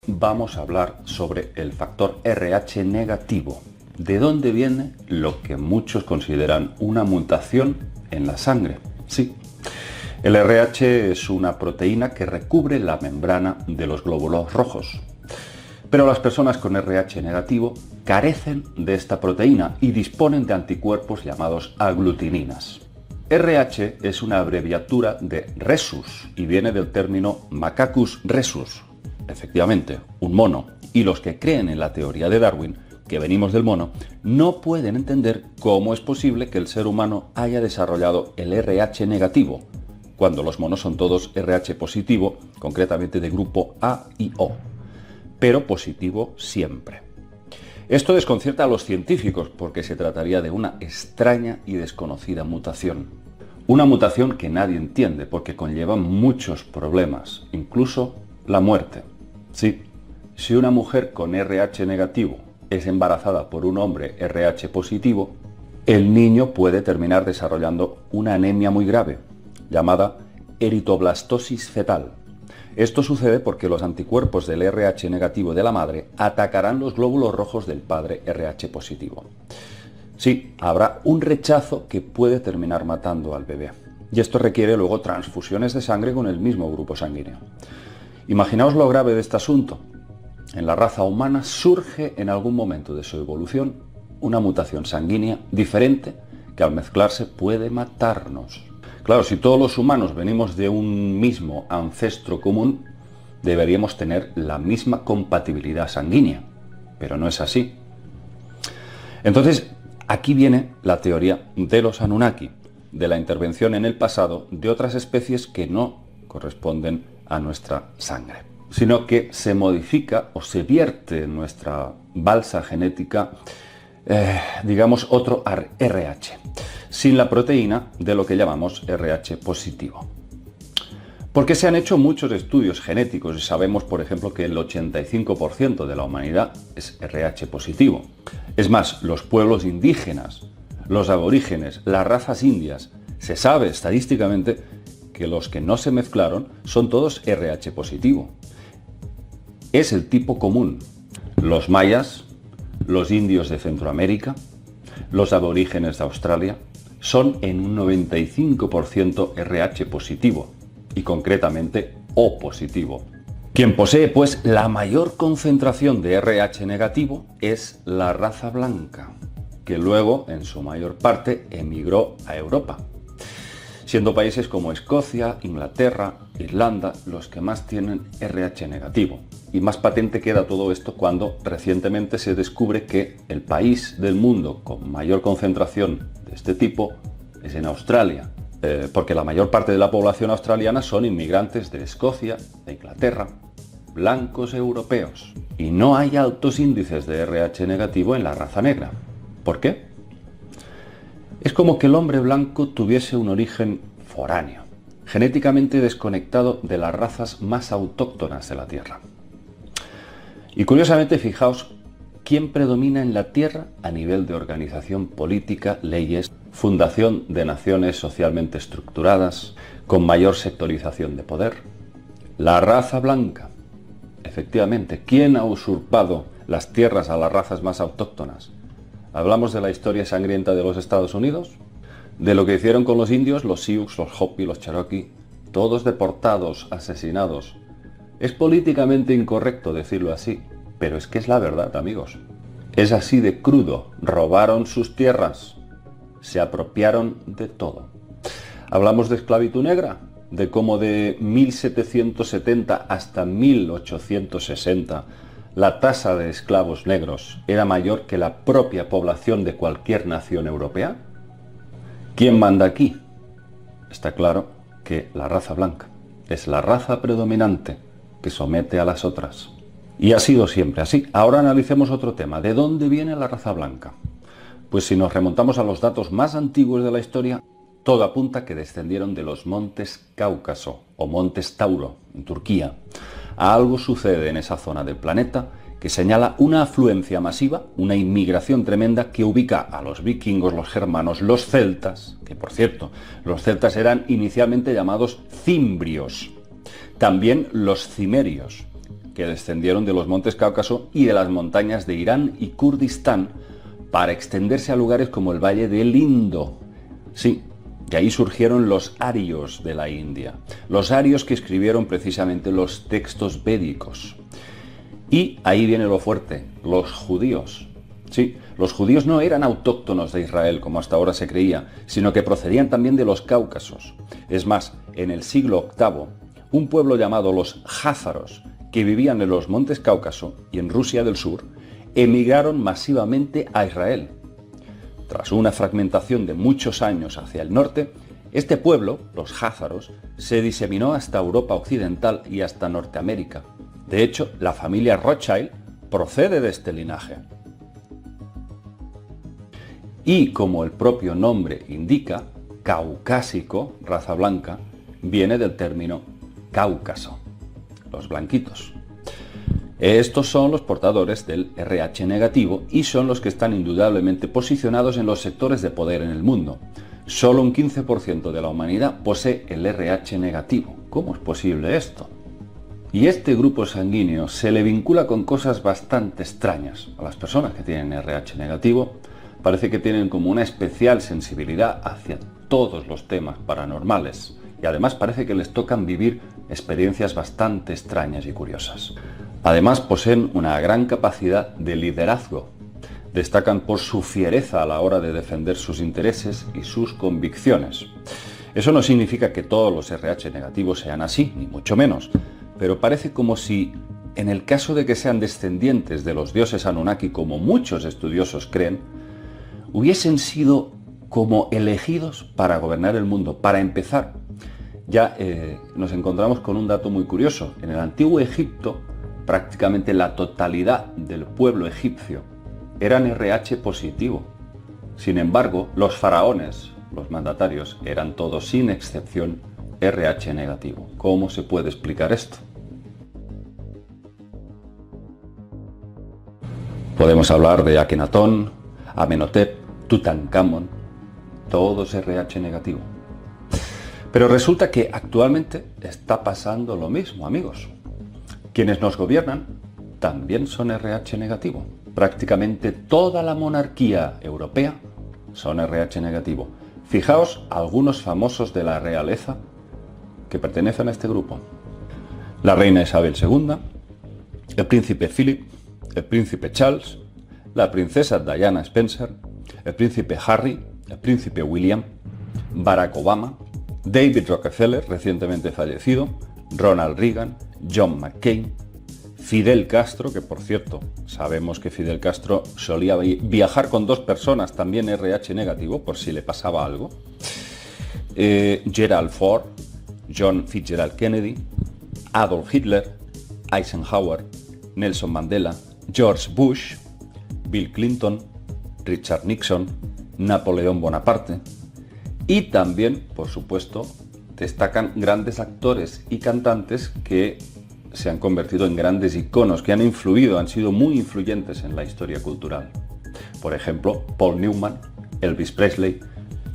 vamos a hablar sobre el factor RH negativo. ¿De dónde viene lo que muchos consideran una mutación en la sangre? Sí, el RH es una proteína que recubre la membrana de los glóbulos rojos. Pero las personas con RH negativo carecen de esta proteína y disponen de anticuerpos llamados aglutininas. RH es una abreviatura de rhesus y viene del término Macacus rhesus, efectivamente, un mono. Y los que creen en la teoría de Darwin, que venimos del mono, no pueden entender cómo es posible que el ser humano haya desarrollado el RH negativo, cuando los monos son todos RH positivo, concretamente de grupo A y O, pero positivo siempre. Esto desconcierta a los científicos porque se trataría de una extraña y desconocida mutación. Una mutación que nadie entiende porque conlleva muchos problemas, incluso la muerte. Sí, si una mujer con RH negativo es embarazada por un hombre RH positivo, el niño puede terminar desarrollando una anemia muy grave, llamada eritoblastosis fetal. Esto sucede porque los anticuerpos del RH negativo de la madre atacarán los glóbulos rojos del padre RH positivo. Sí, habrá un rechazo que puede terminar matando al bebé. Y esto requiere luego transfusiones de sangre con el mismo grupo sanguíneo. Imaginaos lo grave de este asunto. En la raza humana surge en algún momento de su evolución una mutación sanguínea diferente que al mezclarse puede matarnos. Claro, si todos los humanos venimos de un mismo ancestro común, deberíamos tener la misma compatibilidad sanguínea, pero no es así. Entonces, aquí viene la teoría de los Anunnaki, de la intervención en el pasado de otras especies que no corresponden a nuestra sangre, sino que se modifica o se vierte en nuestra balsa genética, digamos, otro RH, sin la proteína de lo que llamamos RH positivo. Porque se han hecho muchos estudios genéticos y sabemos, por ejemplo, que el 85% de la humanidad es RH positivo. Es más, los pueblos indígenas, los aborígenes, las razas indias, se sabe estadísticamente que los que no se mezclaron son todos RH positivo. Es el tipo común. Los mayas, los indios de Centroamérica, los aborígenes de Australia, son en un 95% RH positivo y concretamente O positivo. Quien posee pues la mayor concentración de RH negativo es la raza blanca, que luego en su mayor parte emigró a Europa, siendo países como Escocia, Inglaterra, Irlanda los que más tienen RH negativo. Y más patente queda todo esto cuando recientemente se descubre que el país del mundo con mayor concentración de este tipo es en Australia, porque la mayor parte de la población australiana son inmigrantes de Escocia, de Inglaterra, blancos europeos. Y no hay altos índices de RH negativo en la raza negra. ¿Por qué? Es como que el hombre blanco tuviese un origen foráneo, genéticamente desconectado de las razas más autóctonas de la Tierra. Y curiosamente, fijaos, ¿quién predomina en la Tierra a nivel de organización política, leyes, fundación de naciones socialmente estructuradas, con mayor sectorización de poder? La raza blanca. Efectivamente, ¿quién ha usurpado las tierras a las razas más autóctonas? ¿Hablamos de la historia sangrienta de los Estados Unidos? ¿De lo que hicieron con los indios, los Sioux, los Hopi, los Cherokee? Todos deportados, asesinados. Es políticamente incorrecto decirlo así, pero es que es la verdad, amigos. Es así de crudo. Robaron sus tierras, se apropiaron de todo. Hablamos de esclavitud negra, de cómo de 1770 hasta 1860 la tasa de esclavos negros era mayor que la propia población de cualquier nación europea. ¿Quién manda aquí? Está claro que la raza blanca es la raza predominante que somete a las otras. Y ha sido siempre así. Ahora analicemos otro tema. ¿De dónde viene la raza blanca? Pues si nos remontamos a los datos más antiguos de la historia, todo apunta que descendieron de los montes Cáucaso o montes Tauro, en Turquía. Algo sucede en esa zona del planeta que señala una afluencia masiva, una inmigración tremenda que ubica a los vikingos, los germanos, los celtas, que por cierto, los celtas eran inicialmente llamados cimbrios, también los cimerios, que descendieron de los montes Cáucaso y de las montañas de Irán y Kurdistán para extenderse a lugares como el Valle del Indo. Sí, de ahí surgieron los arios de la India, los arios que escribieron precisamente los textos védicos. Y ahí viene lo fuerte, los judíos. Sí, los judíos no eran autóctonos de Israel como hasta ahora se creía, sino que procedían también de los Cáucasos. Es más, en el siglo VIII, un pueblo llamado los jázaros, que vivían en los montes Cáucaso y en Rusia del Sur, emigraron masivamente a Israel. Tras una fragmentación de muchos años hacia el norte, este pueblo, los jázaros, se diseminó hasta Europa occidental y hasta Norteamérica. De hecho, la familia Rothschild procede de este linaje. Y como el propio nombre indica, caucásico, raza blanca, viene del término Cáucaso, los blanquitos. Estos son los portadores del RH negativo y son los que están indudablemente posicionados en los sectores de poder en el mundo. Solo un 15% de la humanidad posee el RH negativo. ¿Cómo es posible esto? Y este grupo sanguíneo se le vincula con cosas bastante extrañas. A las personas que tienen RH negativo parece que tienen como una especial sensibilidad hacia todos los temas paranormales y además parece que les tocan vivir experiencias bastante extrañas y curiosas. Además poseen una gran capacidad de liderazgo. Destacan por su fiereza a la hora de defender sus intereses y sus convicciones. Eso no significa que todos los RH negativos sean así, ni mucho menos, pero parece como si, en el caso de que sean descendientes de los dioses Anunnaki, como muchos estudiosos creen, hubiesen sido como elegidos para gobernar el mundo. Para empezar, ya nos encontramos con un dato muy curioso. En el antiguo Egipto, prácticamente la totalidad del pueblo egipcio eran RH positivo. Sin embargo, los faraones, los mandatarios, eran todos sin excepción RH negativo. ¿Cómo se puede explicar esto? Podemos hablar de Akenatón, Amenhotep, Tutankamón, todos RH negativo. Pero resulta que actualmente está pasando lo mismo, amigos. Quienes nos gobiernan también son RH negativo. Prácticamente toda la monarquía europea son RH negativo. Fijaos algunos famosos de la realeza que pertenecen a este grupo. La reina Isabel II, el príncipe Philip, el príncipe Charles, la princesa Diana Spencer, el príncipe Harry, el príncipe William, Barack Obama, David Rockefeller, recientemente fallecido, Ronald Reagan, John McCain, Fidel Castro, que por cierto, sabemos que Fidel Castro solía viajar con dos personas, también RH negativo, por si le pasaba algo, Gerald Ford, John Fitzgerald Kennedy, Adolf Hitler, Eisenhower, Nelson Mandela, George Bush, Bill Clinton, Richard Nixon, Napoleón Bonaparte y también, por supuesto, destacan grandes actores y cantantes que se han convertido en grandes iconos, que han influido, han sido muy influyentes en la historia cultural. Por ejemplo, Paul Newman, Elvis Presley,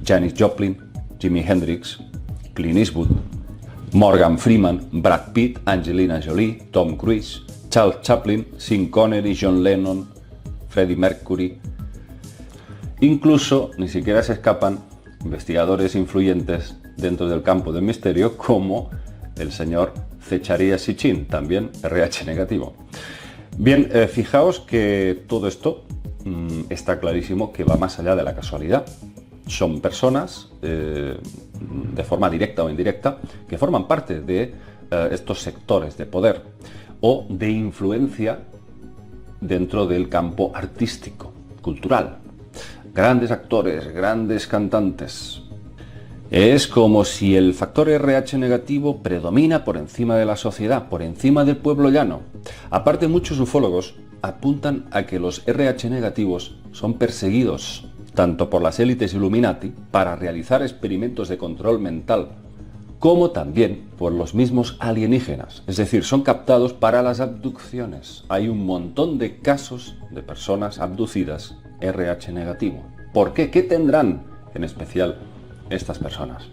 Janis Joplin, Jimi Hendrix, Clint Eastwood, Morgan Freeman, Brad Pitt, Angelina Jolie, Tom Cruise, Charles Chaplin, Sean Connery, John Lennon, Freddie Mercury. Incluso ni siquiera se escapan investigadores influyentes dentro del campo del misterio como el señor Zecharia Sitchin, también RH negativo. Bien, fijaos que todo esto está clarísimo que va más allá de la casualidad. Son personas, de forma directa o indirecta, que forman parte de estos sectores de poder o de influencia dentro del campo artístico, cultural. Grandes actores, grandes cantantes. Es como si el factor RH negativo predomina por encima de la sociedad, por encima del pueblo llano. Aparte, muchos ufólogos apuntan a que los RH negativos son perseguidos tanto por las élites Illuminati para realizar experimentos de control mental, como también por los mismos alienígenas. Es decir, son captados para las abducciones. Hay un montón de casos de personas abducidas RH negativo. ¿Por qué? ¿Qué tendrán en especial estas personas?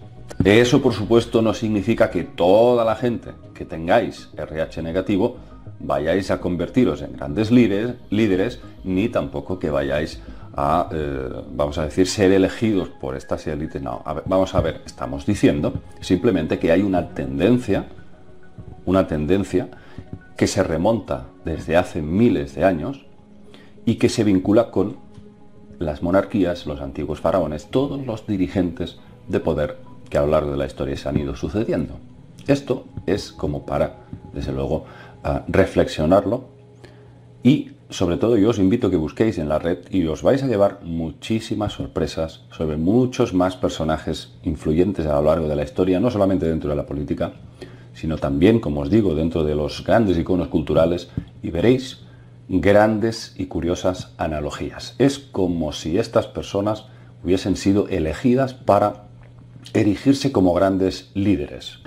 Eso, por supuesto, no significa que toda la gente que tengáis RH negativo vayáis a convertiros en grandes líderes, ni tampoco que vayáis a, vamos a decir, ser elegidos por estas élites. No, vamos a ver, estamos diciendo simplemente que hay una tendencia que se remonta desde hace miles de años y que se vincula con las monarquías, los antiguos faraones, todos los dirigentes de poder que a lo largo de la historia se han ido sucediendo. Esto es como para, desde luego, reflexionarlo, y sobre todo yo os invito a que busquéis en la red y os vais a llevar muchísimas sorpresas sobre muchos más personajes influyentes a lo largo de la historia, no solamente dentro de la política, sino también, como os digo, dentro de los grandes iconos culturales, y veréis grandes y curiosas analogías. Es como si estas personas hubiesen sido elegidas para erigirse como grandes líderes.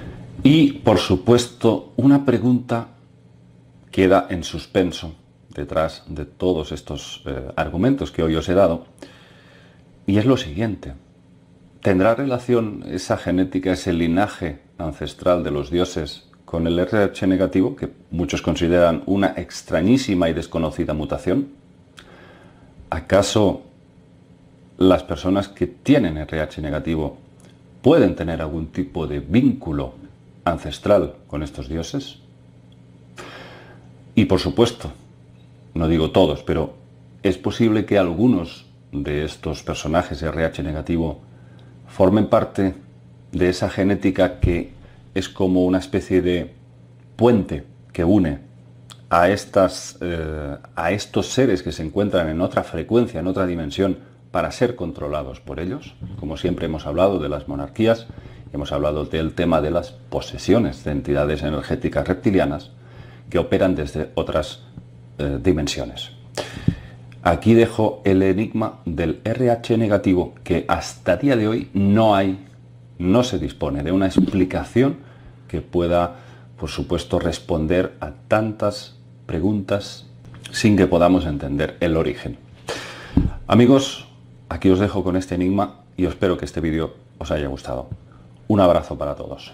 Y, por supuesto, una pregunta queda en suspenso detrás de todos estos argumentos que hoy os he dado, y es lo siguiente: ¿tendrá relación esa genética, ese linaje ancestral de los dioses con el RH negativo, que muchos consideran una extrañísima y desconocida mutación? ¿Acaso las personas que tienen RH negativo pueden tener algún tipo de vínculo ancestral con estos dioses? Y por supuesto, no digo todos, pero es posible que algunos de estos personajes RH negativo formen parte de esa genética que es como una especie de puente que une a estos seres que se encuentran en otra frecuencia, en otra dimensión, para ser controlados por ellos. Como siempre hemos hablado de las monarquías, hemos hablado del tema de las posesiones de entidades energéticas reptilianas que operan desde otras dimensiones. Aquí dejo el enigma del RH negativo, que hasta día de hoy no se dispone de una explicación que pueda, por supuesto, responder a tantas preguntas sin que podamos entender el origen. Amigos, aquí os dejo con este enigma y espero que este vídeo os haya gustado. Un abrazo para todos.